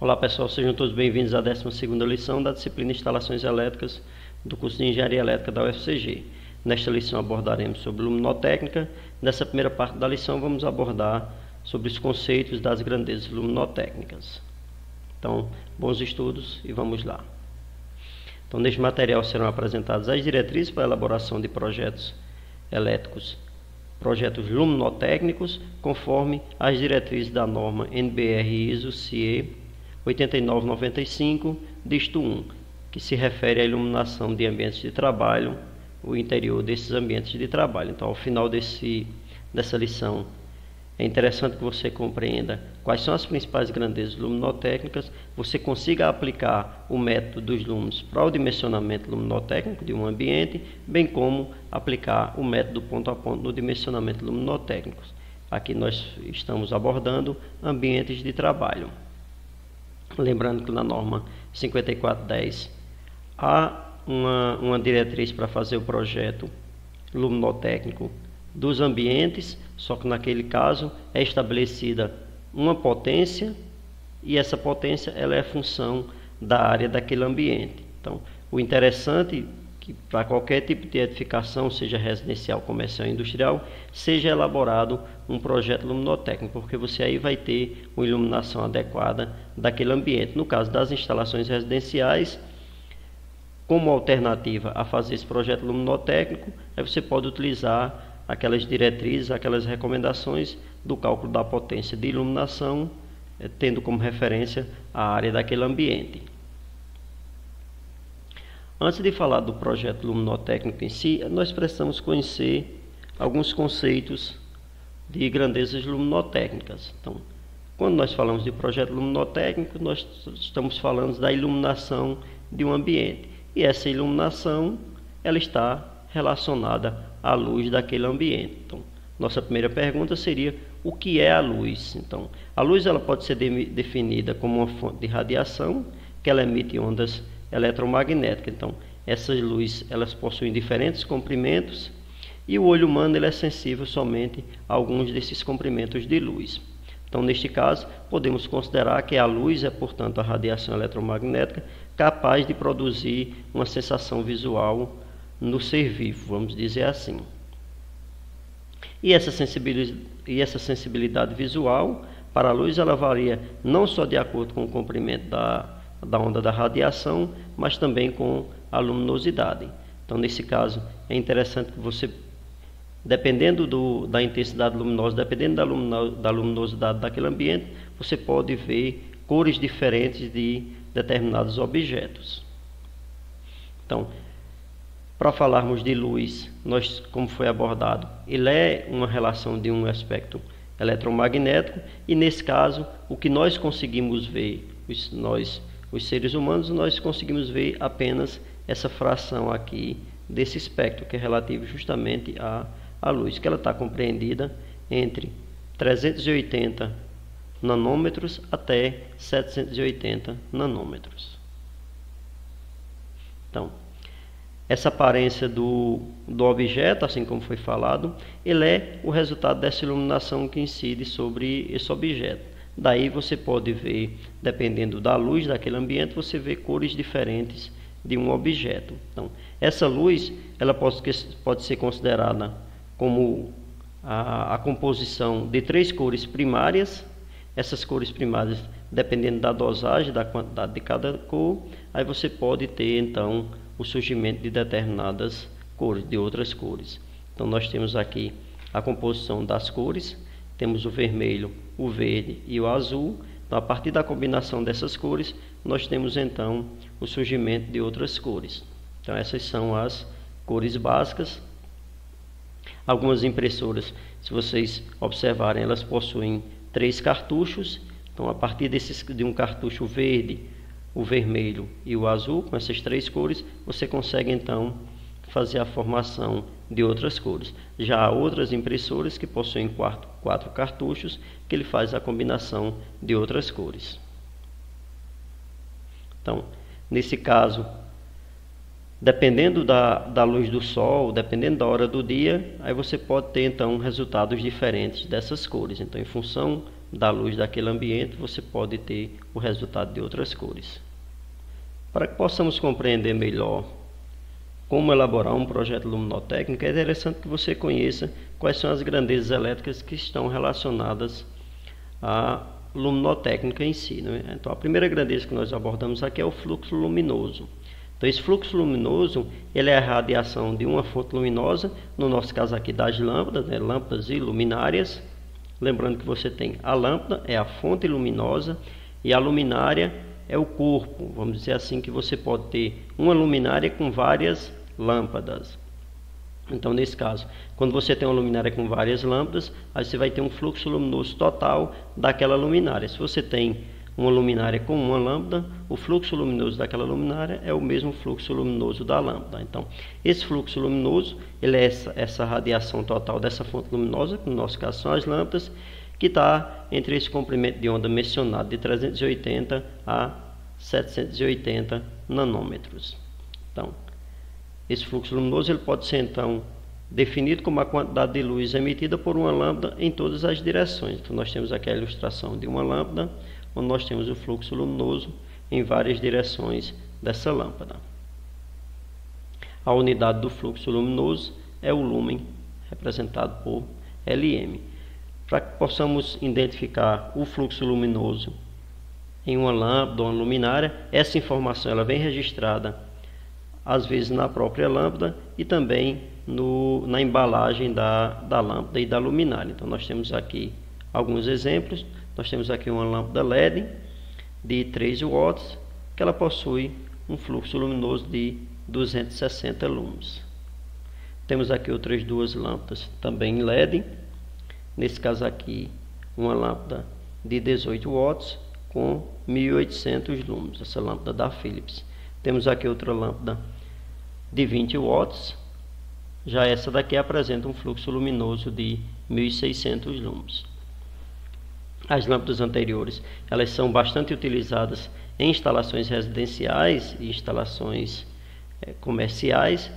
Olá pessoal, sejam todos bem-vindos à 12ª lição da disciplina Instalações Elétricas do curso de Engenharia Elétrica da UFCG. Nesta lição abordaremos sobre luminotécnica. Nessa primeira parte da lição vamos abordar sobre os conceitos das grandezas luminotécnicas. Então, bons estudos e vamos lá. Então, neste material serão apresentadas as diretrizes para a elaboração de projetos elétricos, projetos luminotécnicos, conforme as diretrizes da norma NBR-ISO-CE 8995, dígito 1, que se refere à iluminação de ambientes de trabalho, o interior desses ambientes de trabalho. Então, ao final dessa lição, é interessante que você compreenda quais são as principais grandezas luminotécnicas, você consiga aplicar o método dos lumes para o dimensionamento luminotécnico de um ambiente, bem como aplicar o método ponto a ponto no dimensionamento luminotécnico. Aqui nós estamos abordando ambientes de trabalho. Lembrando que na norma 5410 há uma diretriz para fazer o projeto luminotécnico dos ambientes, só que naquele caso é estabelecida uma potência e essa potência ela é função da área daquele ambiente. Então, o interessante é que para qualquer tipo de edificação, seja residencial, comercial, industrial, seja elaborado um projeto luminotécnico, porque você aí vai ter uma iluminação adequada daquele ambiente. No caso das instalações residenciais, como alternativa a fazer esse projeto luminotécnico, aí você pode utilizar aquelas diretrizes, aquelas recomendações do cálculo da potência de iluminação, tendo como referência a área daquele ambiente. Antes de falar do projeto luminotécnico em si, nós precisamos conhecer alguns conceitos de grandezas luminotécnicas. Então, quando nós falamos de projeto luminotécnico, nós estamos falando da iluminação de um ambiente. E essa iluminação, ela está relacionada à luz daquele ambiente. Então, nossa primeira pergunta seria: o que é a luz? Então, a luz ela pode ser definida como uma fonte de radiação que ela emite ondas eletromagnéticas. Então, essas luzes elas possuem diferentes comprimentos e o olho humano ele é sensível somente a alguns desses comprimentos de luz. Então, neste caso, podemos considerar que a luz é, portanto, a radiação eletromagnética capaz de produzir uma sensação visual no ser vivo, vamos dizer assim. E essa sensibilidade visual para a luz ela varia não só de acordo com o comprimento da onda da radiação, mas também com a luminosidade. Então, nesse caso, é interessante que você, dependendo da intensidade luminosa, dependendo da luminosidade daquele ambiente, você pode ver cores diferentes de determinados objetos. Então, para falarmos de luz, como foi abordado, ele é uma relação de um aspecto eletromagnético e, nesse caso, o que nós conseguimos ver, os seres humanos, nós conseguimos ver apenas essa fração aqui desse espectro, que é relativo justamente à luz, que ela está compreendida entre 380 nanômetros até 780 nanômetros. Então, essa aparência do objeto, assim como foi falado, ele é o resultado dessa iluminação que incide sobre esse objeto. Daí você pode ver, dependendo da luz daquele ambiente, você vê cores diferentes de um objeto. Então, essa luz ela pode ser considerada como a composição de 3 cores primárias. Essas cores primárias, dependendo da dosagem, da quantidade de cada cor, aí você pode ter, então, o surgimento de determinadas cores, de outras cores. Então, nós temos aqui a composição das cores, temos o vermelho, o verde e o azul. Então, a partir da combinação dessas cores, nós temos, então, o surgimento de outras cores. Então, essas são as cores básicas. Algumas impressoras, se vocês observarem, elas possuem 3 cartuchos. Então, a partir de um cartucho verde, o vermelho e o azul, com essas 3 cores, você consegue, então, fazer a formação de outras cores. Já há outras impressoras que possuem 4 cartuchos, que ele faz a combinação de outras cores. Então, nesse caso, dependendo da luz do sol, dependendo da hora do dia, aí você pode ter, então, resultados diferentes dessas cores. Então, em função da luz daquele ambiente, você pode ter o resultado de outras cores. Para que possamos compreender melhor como elaborar um projeto luminotécnico, é interessante que você conheça quais são as grandezas elétricas que estão relacionadas à luminotécnica em si, né? Então, a primeira grandeza que nós abordamos aqui é o fluxo luminoso. Então, esse fluxo luminoso, ele é a radiação de uma fonte luminosa, no nosso caso aqui das lâmpadas, né? Lâmpadas e luminárias. Lembrando que você tem a lâmpada, é a fonte luminosa, e a luminária é o corpo. Vamos dizer assim que você pode ter uma luminária com várias lâmpadas. Então, nesse caso, quando você tem uma luminária com várias lâmpadas, aí você vai ter um fluxo luminoso total daquela luminária. Se você tem uma luminária com uma lâmpada, o fluxo luminoso daquela luminária é o mesmo fluxo luminoso da lâmpada. Então, esse fluxo luminoso, ele é essa radiação total dessa fonte luminosa, que no nosso caso são as lâmpadas, que está entre esse comprimento de onda mencionado de 380 a 780 nanômetros. Então, esse fluxo luminoso ele pode ser então definido como a quantidade de luz emitida por uma lâmpada em todas as direções. Então, nós temos aqui a ilustração de uma lâmpada, onde nós temos o fluxo luminoso em várias direções dessa lâmpada. A unidade do fluxo luminoso é o lúmen, representado por Lm. Para que possamos identificar o fluxo luminoso em uma lâmpada ou uma luminária, essa informação ela vem registrada às vezes na própria lâmpada e também na embalagem da lâmpada e da luminária. Então, nós temos aqui alguns exemplos. Nós temos aqui uma lâmpada LED de 3 watts, que ela possui um fluxo luminoso de 260 lumens. Temos aqui outras duas lâmpadas também LED. Nesse caso aqui, uma lâmpada de 18 watts com 1800 lumens, essa lâmpada da Philips. Temos aqui outra lâmpada de 20 watts, já essa daqui apresenta um fluxo luminoso de 1600 lumens. As lâmpadas anteriores, elas são bastante utilizadas em instalações residenciais e instalações comerciais.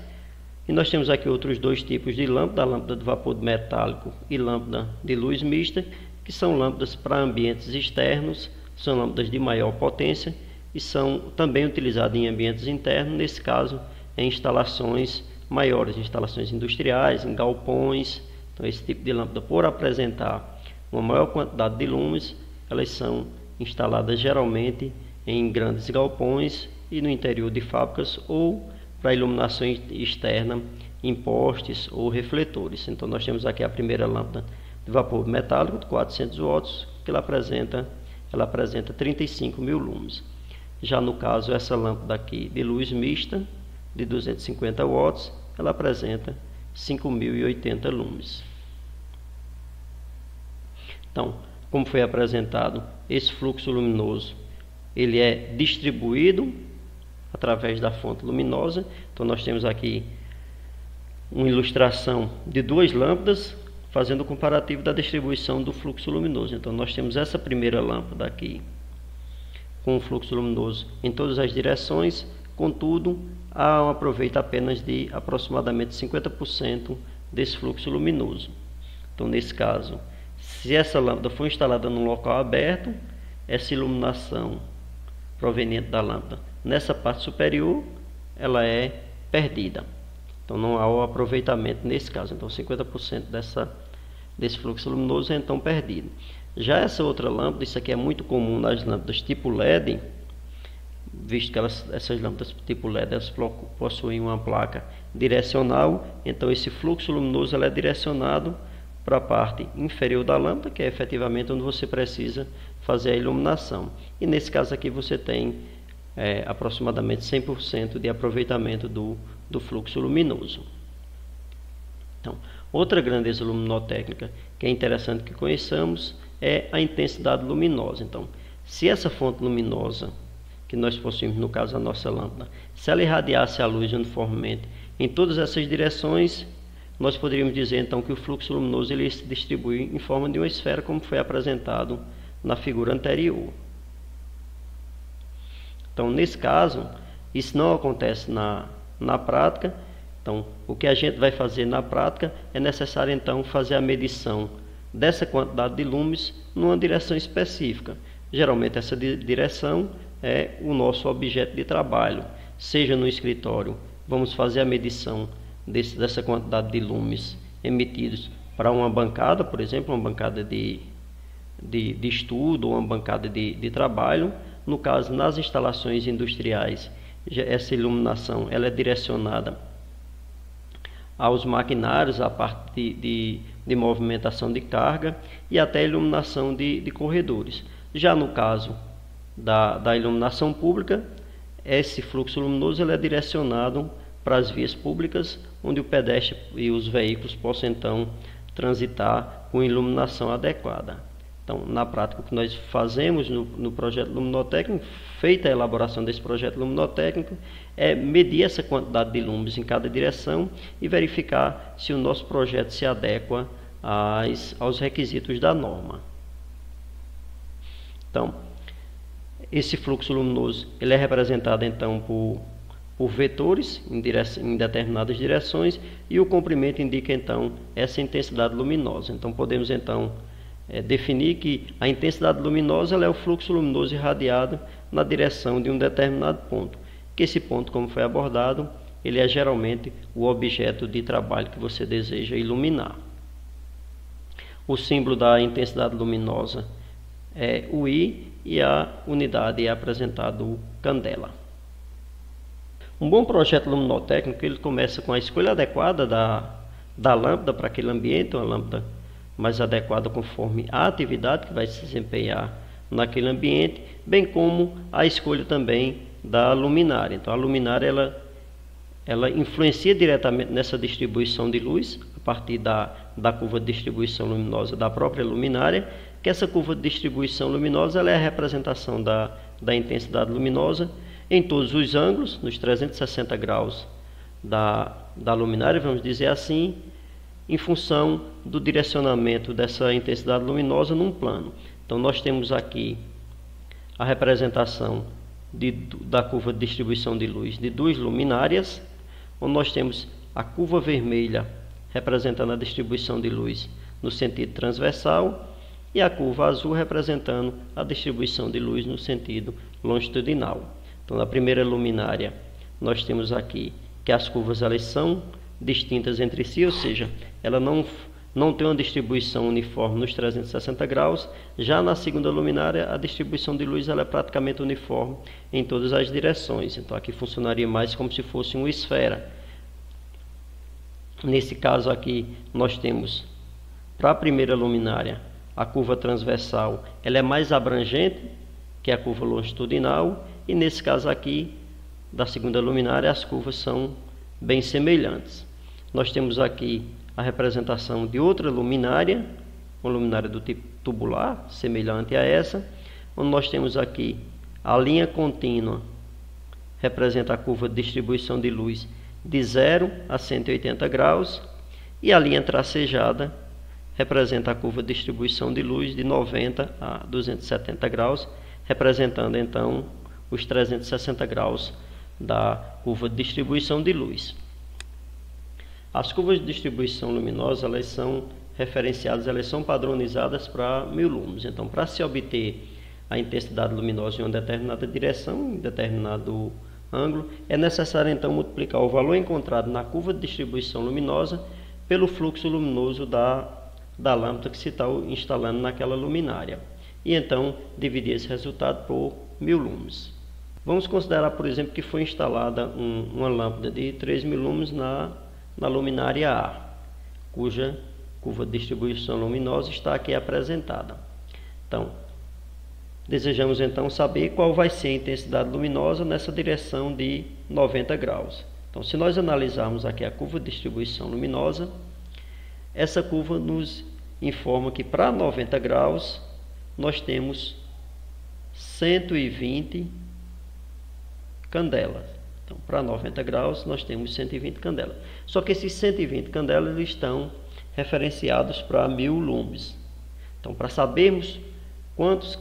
E nós temos aqui outros dois tipos de lâmpada, a lâmpada de vapor metálico e lâmpada de luz mista, que são lâmpadas para ambientes externos, são lâmpadas de maior potência e são também utilizadas em ambientes internos, nesse caso em instalações maiores, instalações industriais, em galpões. Então, esse tipo de lâmpada, por apresentar uma maior quantidade de lumens, elas são instaladas geralmente em grandes galpões e no interior de fábricas ou para iluminação externa em postes ou refletores. Então, nós temos aqui a primeira lâmpada de vapor metálico de 400 watts, que ela apresenta 35.000 lumens. Já no caso, essa lâmpada aqui de luz mista de 250 watts, ela apresenta 5.080 lumens. Então, como foi apresentado, esse fluxo luminoso ele é distribuído através da fonte luminosa. Então, nós temos aqui uma ilustração de duas lâmpadas fazendo o comparativo da distribuição do fluxo luminoso. Então, nós temos essa primeira lâmpada aqui com o fluxo luminoso em todas as direções, contudo, há um aproveito apenas de aproximadamente 50% desse fluxo luminoso. Então, nesse caso, se essa lâmpada for instalada num local aberto, essa iluminação proveniente da lâmpada nessa parte superior, ela é perdida. Então, não há o aproveitamento nesse caso. Então, 50% desse fluxo luminoso é então perdido. Já essa outra lâmpada, isso aqui é muito comum nas lâmpadas tipo LED, visto que essas lâmpadas tipo LED elas possuem uma placa direcional. Então, esse fluxo luminoso ela é direcionado para a parte inferior da lâmpada, que é efetivamente onde você precisa fazer a iluminação. E nesse caso aqui você tem aproximadamente 100% de aproveitamento do fluxo luminoso. Então, outra grandeza luminotécnica que é interessante que conheçamos é a intensidade luminosa. Então, se essa fonte luminosa que nós possuímos, no caso a nossa lâmpada, se ela irradiasse a luz uniformemente em todas essas direções, nós poderíamos dizer então que o fluxo luminoso ele se distribui em forma de uma esfera, como foi apresentado na figura anterior. Então, nesse caso, isso não acontece na prática. Então, o que a gente vai fazer na prática é necessário então fazer a medição dessa quantidade de lumes numa direção específica. Geralmente essa direção é o nosso objeto de trabalho. Seja no escritório, vamos fazer a medição dessa quantidade de lumes emitidos para uma bancada, por exemplo, uma bancada de estudo ou uma bancada de trabalho. No caso, nas instalações industriais, essa iluminação ela é direcionada aos maquinários, à parte de movimentação de carga e até iluminação de corredores. Já no caso da iluminação pública, esse fluxo luminoso ele é direcionado para as vias públicas, onde o pedestre e os veículos possam então transitar com iluminação adequada. Então, na prática, o que nós fazemos no projeto luminotécnico, feita a elaboração desse projeto luminotécnico, é medir essa quantidade de lumes em cada direção e verificar se o nosso projeto se adequa aos requisitos da norma. Então, esse fluxo luminoso ele é representado então por vetores em determinadas direções, e o comprimento indica então essa intensidade luminosa. Então podemos então definir que a intensidade luminosa ela é o fluxo luminoso irradiado na direção de um determinado ponto, que esse ponto, como foi abordado, ele é geralmente o objeto de trabalho que você deseja iluminar. O símbolo da intensidade luminosa é o I e a unidade é apresentada o candela. Um bom projeto luminotécnico ele começa com a escolha adequada da lâmpada para aquele ambiente, uma lâmpada mais adequada conforme a atividade que vai se desempenhar naquele ambiente, bem como a escolha também da luminária. Então a luminária ela influencia diretamente nessa distribuição de luz a partir da curva de distribuição luminosa da própria luminária, que essa curva de distribuição luminosa ela é a representação da intensidade luminosa em todos os ângulos, nos 360 graus da luminária, vamos dizer assim, em função do direcionamento dessa intensidade luminosa num plano. Então nós temos aqui a representação da curva de distribuição de luz de duas luminárias, onde nós temos a curva vermelha representando a distribuição de luz no sentido transversal e a curva azul representando a distribuição de luz no sentido longitudinal. Então na primeira luminária nós temos aqui que as curvas elas são distintas entre si, ou seja, ela não tem uma distribuição uniforme nos 360 graus. Já na segunda luminária, a distribuição de luz ela é praticamente uniforme em todas as direções. Então aqui funcionaria mais como se fosse uma esfera. Nesse caso aqui, nós temos para a primeira luminária, a curva transversal ela é mais abrangente que a curva longitudinal, e nesse caso aqui, da segunda luminária, as curvas são bem semelhantes. Nós temos aqui a representação de outra luminária, uma luminária do tipo tubular, semelhante a essa, onde nós temos aqui a linha contínua, representa a curva de distribuição de luz de 0 a 180 graus, e a linha tracejada representa a curva de distribuição de luz de 90 a 270 graus, representando então os 360 graus da curva de distribuição de luz. As curvas de distribuição luminosa elas são referenciadas, elas são padronizadas para 1000 lumes. Então, para se obter a intensidade luminosa em uma determinada direção, em determinado ângulo, é necessário então multiplicar o valor encontrado na curva de distribuição luminosa pelo fluxo luminoso da lâmpada que se está instalando naquela luminária. E então dividir esse resultado por 1000 lumes. Vamos considerar, por exemplo, que foi instalada uma lâmpada de 3000 lumes na luminária A, cuja curva de distribuição luminosa está aqui apresentada. Então, desejamos então saber qual vai ser a intensidade luminosa nessa direção de 90 graus. Então, se nós analisarmos aqui a curva de distribuição luminosa, essa curva nos informa que para 90 graus nós temos 120 candelas. Então, para 90 graus, nós temos 120 candelas. Só que esses 120 candelas eles estão referenciados para 1000 lumes. Então, para sabermos quantos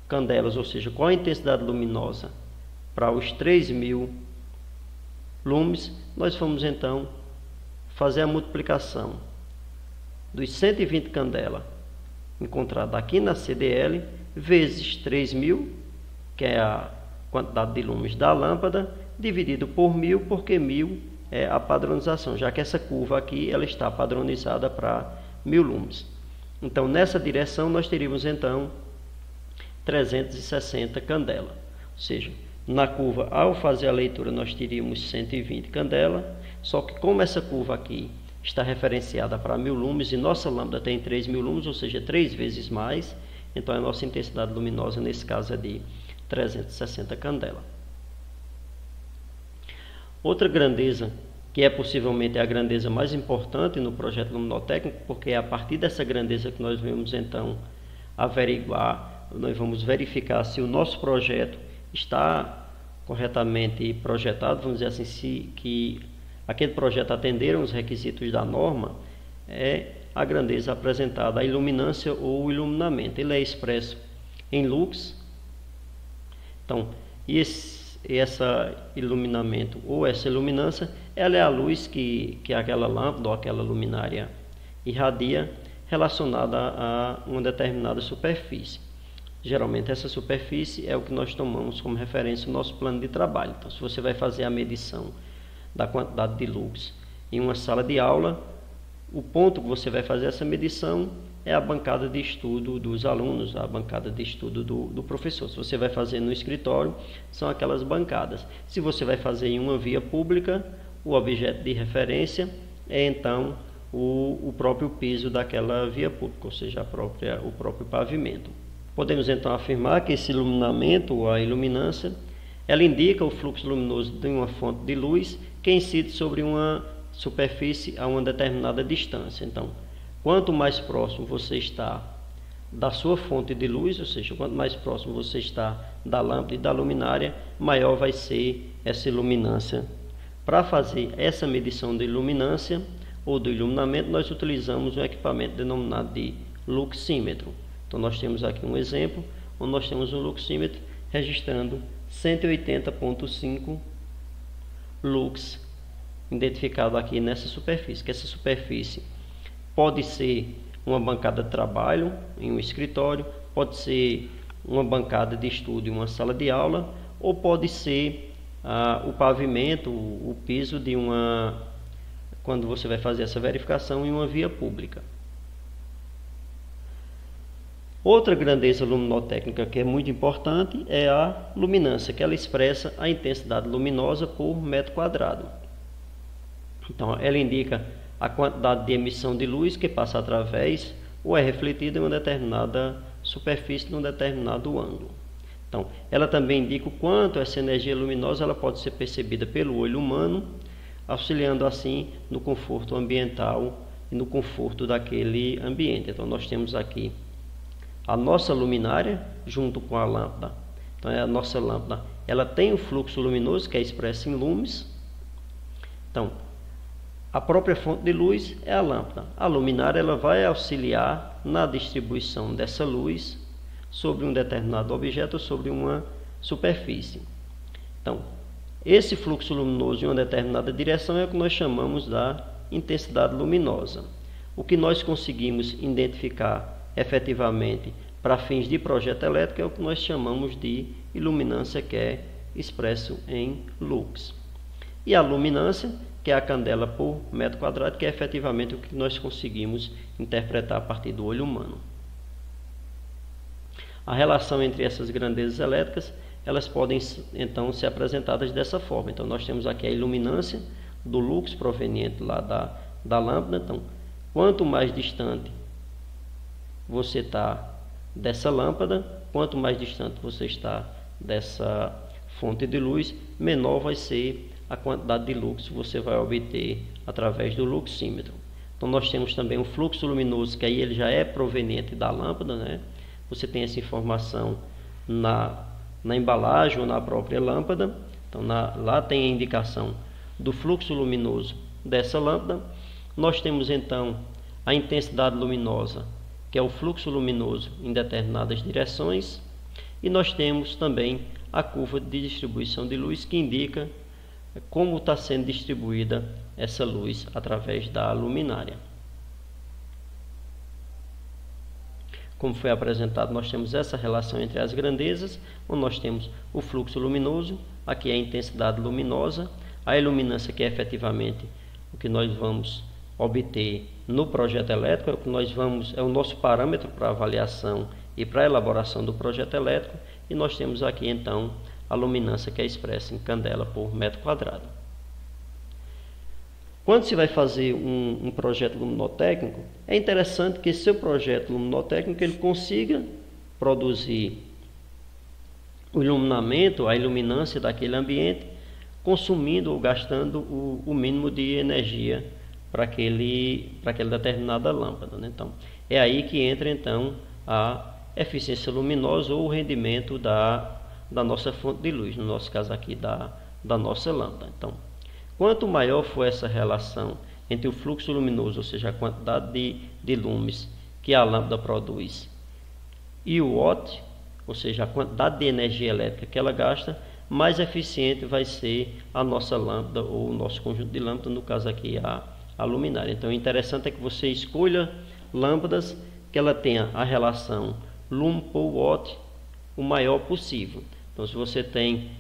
candelas, ou seja, qual a intensidade luminosa para os 3000 lumes, nós vamos então fazer a multiplicação dos 120 candelas encontrada aqui na CDL, vezes 3.000, que é a quantidade de lumes da lâmpada, dividido por 1.000, porque 1.000 é a padronização, já que essa curva aqui ela está padronizada para 1.000 lumes. Então, nessa direção, nós teríamos, então, 360 candela. Ou seja, na curva, ao fazer a leitura, nós teríamos 120 candela, só que como essa curva aqui está referenciada para 1.000 lumes e nossa lâmpada tem 3.000 lumes, ou seja, 3 vezes mais, então a nossa intensidade luminosa, nesse caso, é de 360 candela. Outra grandeza, que é possivelmente a grandeza mais importante no projeto luminotécnico, porque é a partir dessa grandeza que nós vamos, então, averiguar, nós vamos verificar se o nosso projeto está corretamente projetado, vamos dizer assim, que aquele projeto atenderam os requisitos da norma, é a grandeza apresentada, a iluminância ou o iluminamento. Ele é expresso em lux. Então, essa iluminamento ou essa iluminância, ela é a luz que aquela lâmpada ou aquela luminária irradia relacionada a uma determinada superfície. Geralmente essa superfície é o que nós tomamos como referência no nosso plano de trabalho. Então, se você vai fazer a medição da quantidade de lux em uma sala de aula, o ponto que você vai fazer essa medição é a bancada de estudo dos alunos, a bancada de estudo do professor. Se você vai fazer no escritório, são aquelas bancadas. Se você vai fazer em uma via pública, o objeto de referência é então o próprio piso daquela via pública, ou seja, o próprio pavimento. Podemos então afirmar que esse iluminamento, ou a iluminância, ela indica o fluxo luminoso de uma fonte de luz que incide sobre uma superfície a uma determinada distância. Então, quanto mais próximo você está da sua fonte de luz, ou seja, quanto mais próximo você está da lâmpada e da luminária, maior vai ser essa iluminância. Para fazer essa medição de iluminância ou do iluminamento, nós utilizamos um equipamento denominado de luxímetro. Então, nós temos aqui um exemplo, onde nós temos um luxímetro registrando 180,5 lux identificado aqui nessa superfície, que essa superfície pode ser uma bancada de trabalho em um escritório, pode ser uma bancada de estudo em uma sala de aula, ou pode ser o pavimento, o piso de quando você vai fazer essa verificação em uma via pública. Outra grandeza luminotécnica que é muito importante é a luminância, que ela expressa a intensidade luminosa por metro quadrado. Então, ela indica a quantidade de emissão de luz que passa através ou é refletida em uma determinada superfície, num determinado ângulo. Então, ela também indica o quanto essa energia luminosa ela pode ser percebida pelo olho humano, auxiliando assim no conforto ambiental e no conforto daquele ambiente. Então, nós temos aqui a nossa luminária junto com a lâmpada. Então, a nossa lâmpada ela tem o fluxo luminoso que é expresso em lumes. Então, a própria fonte de luz é a lâmpada. A luminária ela vai auxiliar na distribuição dessa luz sobre um determinado objeto ou sobre uma superfície. Então, esse fluxo luminoso em uma determinada direção é o que nós chamamos da intensidade luminosa. O que nós conseguimos identificar efetivamente para fins de projeto elétrico é o que nós chamamos de iluminância, que é expresso em lux. E a luminância, que é a candela por metro quadrado, que é efetivamente o que nós conseguimos interpretar a partir do olho humano. A relação entre essas grandezas elétricas, elas podem então ser apresentadas dessa forma. Então, nós temos aqui a iluminância do lux proveniente lá da lâmpada. Então, quanto mais distante você está dessa lâmpada, quanto mais distante você está dessa fonte de luz, menor vai ser a quantidade de lux que você vai obter através do luxímetro. Então, nós temos também um fluxo luminoso, que aí ele já é proveniente da lâmpada, né? Você tem essa informação na embalagem ou na própria lâmpada. Então, lá tem a indicação do fluxo luminoso dessa lâmpada. Nós temos então a intensidade luminosa, que é o fluxo luminoso em determinadas direções, e nós temos também a curva de distribuição de luz, que indica como está sendo distribuída essa luz através da luminária. como foi apresentado, nós temos essa relação entre as grandezas, onde nós temos o fluxo luminoso, aqui é a intensidade luminosa, a iluminância, que é efetivamente o que nós vamos obter no projeto elétrico, é o nosso parâmetro para avaliação e para elaboração do projeto elétrico, e nós temos aqui então a luminância, que é expressa em candela por metro quadrado. Quando se vai fazer um projeto luminotécnico, é interessante que esse seu projeto luminotécnico ele consiga produzir o iluminamento, a iluminância daquele ambiente, consumindo ou gastando o mínimo de energia para aquela determinada lâmpada, né? Então, é aí que entra então a eficiência luminosa ou o rendimento da nossa fonte de luz, no nosso caso aqui da nossa lâmpada. Então, quanto maior for essa relação entre o fluxo luminoso, ou seja, a quantidade de lumes que a lâmpada produz, e o watt, ou seja, a quantidade de energia elétrica que ela gasta, mais eficiente vai ser a nossa lâmpada ou o nosso conjunto de lâmpadas, no caso aqui a luminária. Então, o interessante é que você escolha lâmpadas que ela tenha a relação lume por watt o maior possível. Então, se você tem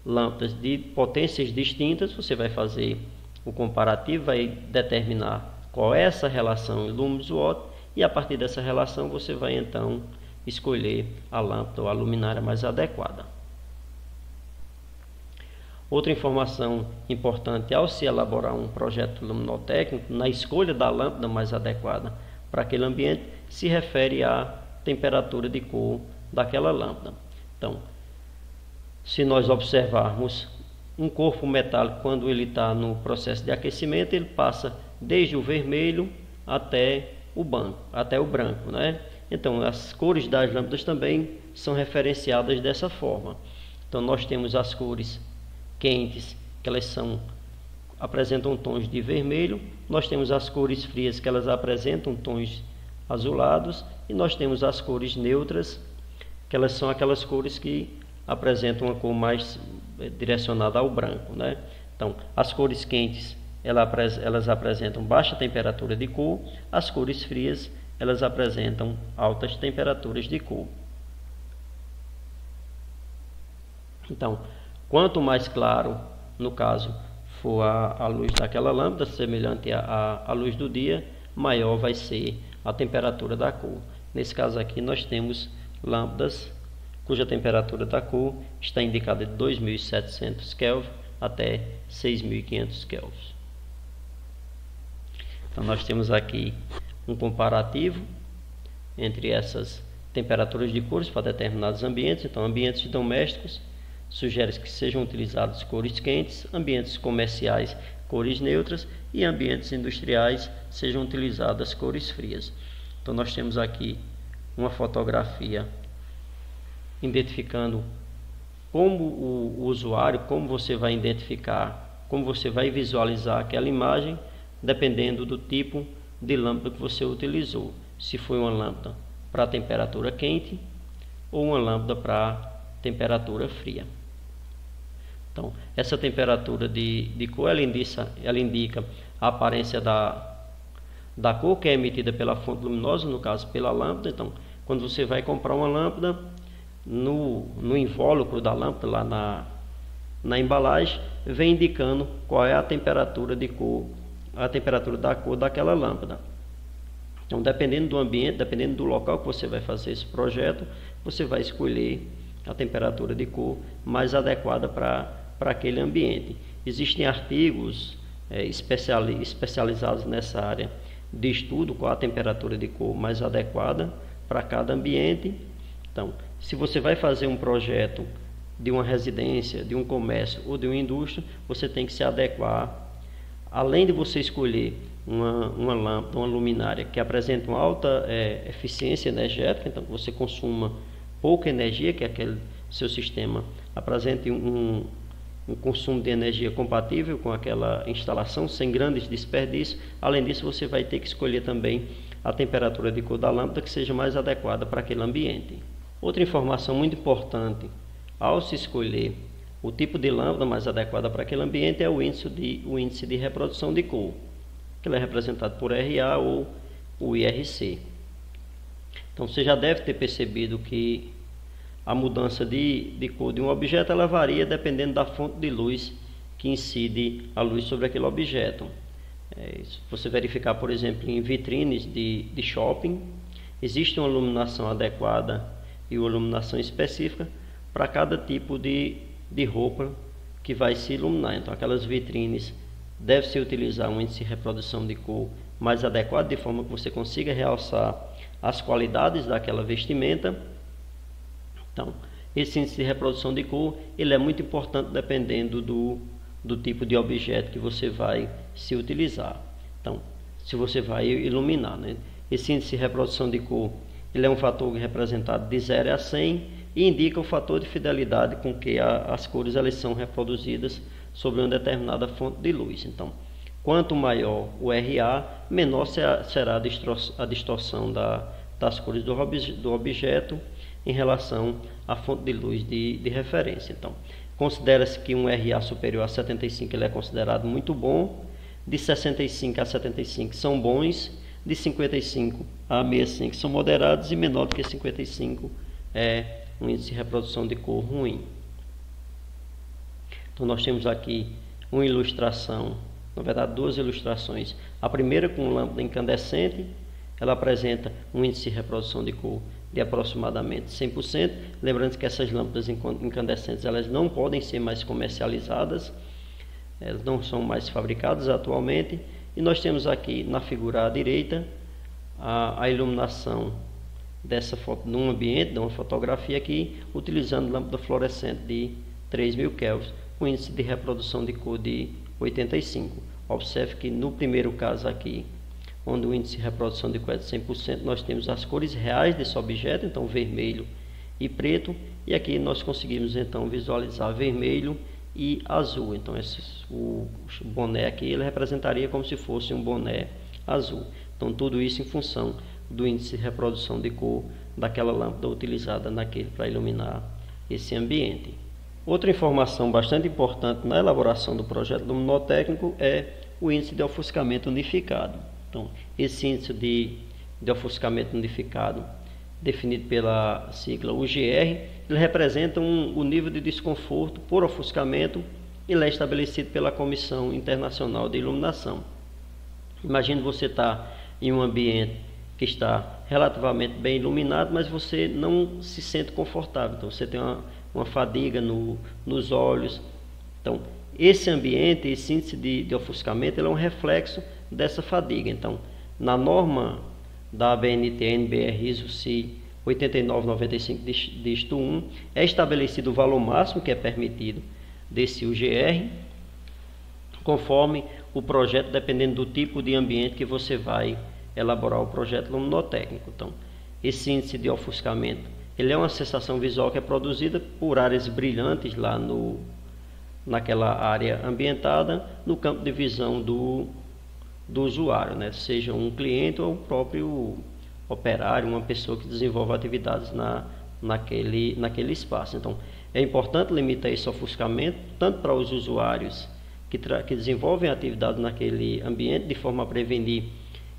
lâmpadas de potências distintas, você vai fazer o comparativo, vai determinar qual é essa relação em lumes-watt, e a partir dessa relação você vai então escolher a lâmpada ou a luminária mais adequada. Outra informação importante ao se elaborar um projeto luminotécnico, na escolha da lâmpada mais adequada para aquele ambiente, se refere à temperatura de cor daquela lâmpada. Então, se nós observarmos um corpo metálico, quando ele está no processo de aquecimento, ele passa desde o vermelho até o branco, né? Então, as cores das lâmpadas também são referenciadas dessa forma. Então, nós temos as cores quentes, que elas apresentam tons de vermelho. Nós temos as cores frias, que elas apresentam tons azulados. E nós temos as cores neutras, que elas são aquelas cores que apresentam uma cor mais direcionada ao branco, né? Então, as cores quentes, elas apresentam baixa temperatura de cor. As cores frias, elas apresentam altas temperaturas de cor. Então, quanto mais claro, no caso, for a luz daquela lâmpada, semelhante à luz do dia, maior vai ser a temperatura da cor. Nesse caso aqui, nós temos lâmpadas cuja temperatura da cor está indicada de 2.700 Kelvin até 6.500 Kelvin. Então, nós temos aqui um comparativo entre essas temperaturas de cores para determinados ambientes. Então, ambientes domésticos, sugere que sejam utilizadas cores quentes, ambientes comerciais, cores neutras, e ambientes industriais, sejam utilizadas cores frias. Então, nós temos aqui uma fotografia identificando como o usuário, como você vai identificar, como você vai visualizar aquela imagem, dependendo do tipo de lâmpada que você utilizou. Se foi uma lâmpada para temperatura quente ou uma lâmpada para temperatura fria. Então, essa temperatura de cor, ela indica a aparência da cor que é emitida pela fonte luminosa, no caso pela lâmpada. Então, quando você vai comprar uma lâmpada, no invólucro da lâmpada, lá na embalagem, vem indicando qual é a temperatura de cor, a temperatura da cor daquela lâmpada. Então, dependendo do ambiente, dependendo do local que você vai fazer esse projeto, você vai escolher a temperatura de cor mais adequada para aquele ambiente. Existem artigos especializados nessa área de estudo, qual a temperatura de cor mais adequada para cada ambiente. Então, se você vai fazer um projeto de uma residência, de um comércio ou de uma indústria, você tem que se adequar. Além de você escolher uma lâmpada, uma luminária que apresenta uma alta eficiência energética, então você consuma pouca energia, que aquele seu sistema apresente um consumo de energia compatível com aquela instalação, sem grandes desperdícios. Além disso, você vai ter que escolher também a temperatura de cor da lâmpada que seja mais adequada para aquele ambiente. Outra informação muito importante ao se escolher o tipo de lâmpada mais adequada para aquele ambiente é o índice de reprodução de cor, que ele é representado por RA ou o IRC. Então você já deve ter percebido que a mudança de cor de um objeto ela varia dependendo da fonte de luz que incide a luz sobre aquele objeto. Se você verificar, por exemplo, em vitrines de shopping, existe uma iluminação adequada e uma iluminação específica para cada tipo de roupa que vai se iluminar. Então aquelas vitrines deve-se utilizar um índice de reprodução de cor mais adequado, de forma que você consiga realçar as qualidades daquela vestimenta. Então, esse índice de reprodução de cor ele é muito importante dependendo do tipo de objeto que você vai se utilizar. Então, se você vai iluminar, né? Esse índice de reprodução de cor ele é um fator representado de 0 a 100 e indica o fator de fidelidade com que as cores elas são reproduzidas sobre uma determinada fonte de luz. Então, quanto maior o RA, menor será a distorção das cores do objeto em relação à fonte de luz de referência. Então, considera-se que um RA superior a 75 ele é considerado muito bom, de 65 a 75 são bons, de 55 a 65 são moderados e menor do que 55 é um índice de reprodução de cor ruim. Então nós temos aqui uma ilustração, na verdade duas ilustrações. A primeira com lâmpada incandescente, ela apresenta um índice de reprodução de cor de aproximadamente 100%. Lembrando que essas lâmpadas incandescentes elas não podem ser mais comercializadas, elas não são mais fabricadas atualmente. E nós temos aqui na figura à direita a iluminação dessa foto num ambiente, de uma fotografia aqui, utilizando lâmpada fluorescente de 3000 kelvins, com índice de reprodução de cor de 85. Observe que no primeiro caso aqui, onde o índice de reprodução de cor é de 100%, nós temos as cores reais desse objeto, então vermelho e preto, e aqui nós conseguimos então visualizar vermelho e azul. Então o boné aqui ele representaria como se fosse um boné azul. Então tudo isso em função do índice de reprodução de cor daquela lâmpada utilizada para iluminar esse ambiente. Outra informação bastante importante na elaboração do projeto luminotécnico é o índice de ofuscamento unificado. Então, esse índice de ofuscamento unificado, definido pela sigla UGR, ele representa o nível de desconforto por ofuscamento e ele é estabelecido pela Comissão Internacional de Iluminação. Imagine você estar em um ambiente que está relativamente bem iluminado, mas você não se sente confortável. Então, você tem uma fadiga nos olhos. Então, esse ambiente, esse índice de ofuscamento, ele é um reflexo dessa fadiga. Então, na norma da ABNT NBR ISO-C 8995-1, é estabelecido o valor máximo que é permitido desse UGR, conforme o projeto, dependendo do tipo de ambiente que você vai elaborar o projeto luminotécnico. Então, esse índice de ofuscamento, ele é uma sensação visual que é produzida por áreas brilhantes lá naquela área ambientada, no campo de visão do usuário, né? Seja um cliente ou o próprio operário, uma pessoa que desenvolve atividades naquele espaço. Então, é importante limitar esse ofuscamento, tanto para os usuários que desenvolvem atividade naquele ambiente, de forma a prevenir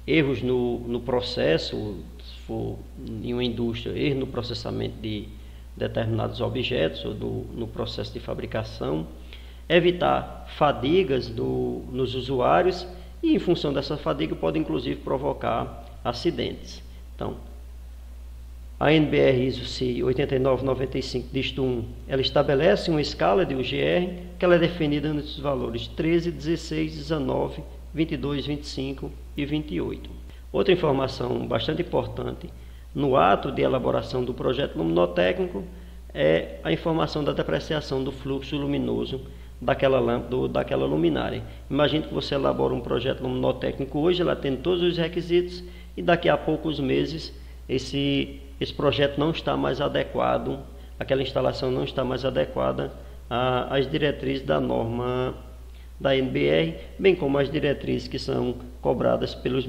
erros no processo, se for em uma indústria, erro no processamento de determinados objetos ou no processo de fabricação, evitar fadigas nos usuários e, em função dessa fadiga, pode inclusive provocar acidentes. Então, a NBR ISO-C 8995-1, ela estabelece uma escala de UGR que ela é definida nos valores 13, 16, 19, 22, 25 e 28. Outra informação bastante importante no ato de elaboração do projeto luminotécnico é a informação da depreciação do fluxo luminoso daquela lâmpada ou daquela luminária. Imagine que você elabora um projeto luminotécnico hoje, ela tem todos os requisitos e daqui a poucos meses esse projeto não está mais adequado, aquela instalação não está mais adequada às diretrizes da norma da NBR, bem como as diretrizes que são cobradas pelo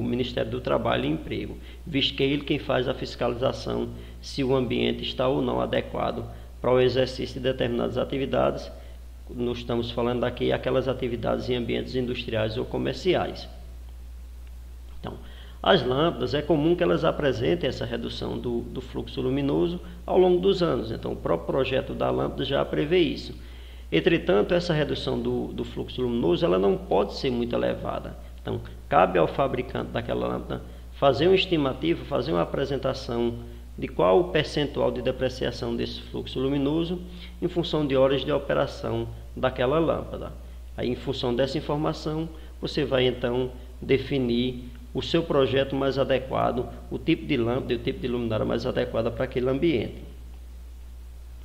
Ministério do Trabalho e Emprego, visto que é ele quem faz a fiscalização se o ambiente está ou não adequado para o exercício de determinadas atividades. Nós estamos falando aqui aquelas atividades em ambientes industriais ou comerciais. Então, As lâmpadas, é comum que elas apresentem essa redução do fluxo luminoso ao longo dos anos, então o próprio projeto da lâmpada já prevê isso. Entretanto, essa redução do fluxo luminoso ela não pode ser muito elevada. Então, cabe ao fabricante daquela lâmpada fazer uma estimativa, fazer uma apresentação de qual o percentual de depreciação desse fluxo luminoso em função de horas de operação daquela lâmpada. Aí, em função dessa informação, você vai então definir o seu projeto mais adequado, o tipo de lâmpada e o tipo de luminária mais adequada para aquele ambiente.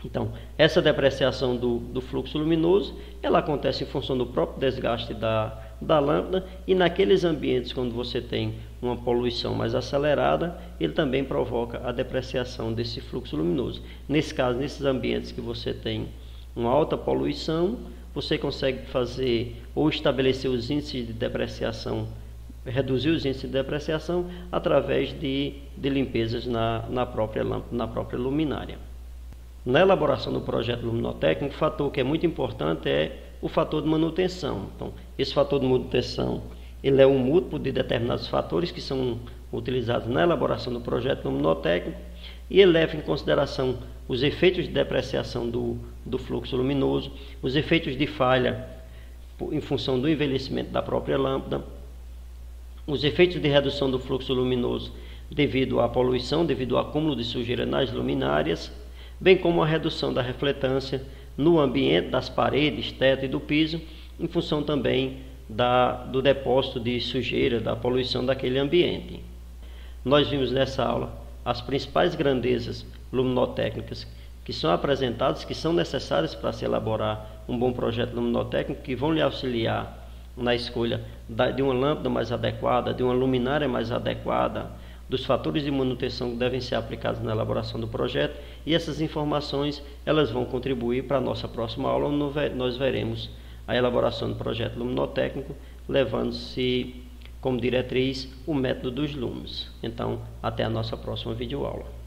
Então, essa depreciação do fluxo luminoso, ela acontece em função do próprio desgaste da lâmpada, e naqueles ambientes quando você tem uma poluição mais acelerada, ele também provoca a depreciação desse fluxo luminoso. Nesse caso, nesses ambientes que você tem uma alta poluição, você consegue fazer ou estabelecer os índices de depreciação, reduzir os índices de depreciação através de limpezas na própria lâmpada, na própria luminária. Na elaboração do projeto luminotécnico, o fator que é muito importante é o fator de manutenção. Então, esse fator de manutenção ele é um múltiplo de determinados fatores que são utilizados na elaboração do projeto luminotécnico, e ele leva em consideração os efeitos de depreciação do fluxo luminoso, os efeitos de falha em função do envelhecimento da própria lâmpada, os efeitos de redução do fluxo luminoso devido à poluição, devido ao acúmulo de sujeira nas luminárias, bem como a redução da refletância no ambiente, das paredes, teto e do piso, em função também do depósito de sujeira, da poluição daquele ambiente. Nós vimos nessa aula as principais grandezas luminotécnicas que são apresentadas, que são necessárias para se elaborar um bom projeto luminotécnico, que vão lhe auxiliar na escolha de uma lâmpada mais adequada, de uma luminária mais adequada, dos fatores de manutenção que devem ser aplicados na elaboração do projeto, e essas informações elas vão contribuir para a nossa próxima aula, onde nós veremos a elaboração do projeto luminotécnico, levando-se como diretriz o método dos lumes. Então, até a nossa próxima videoaula.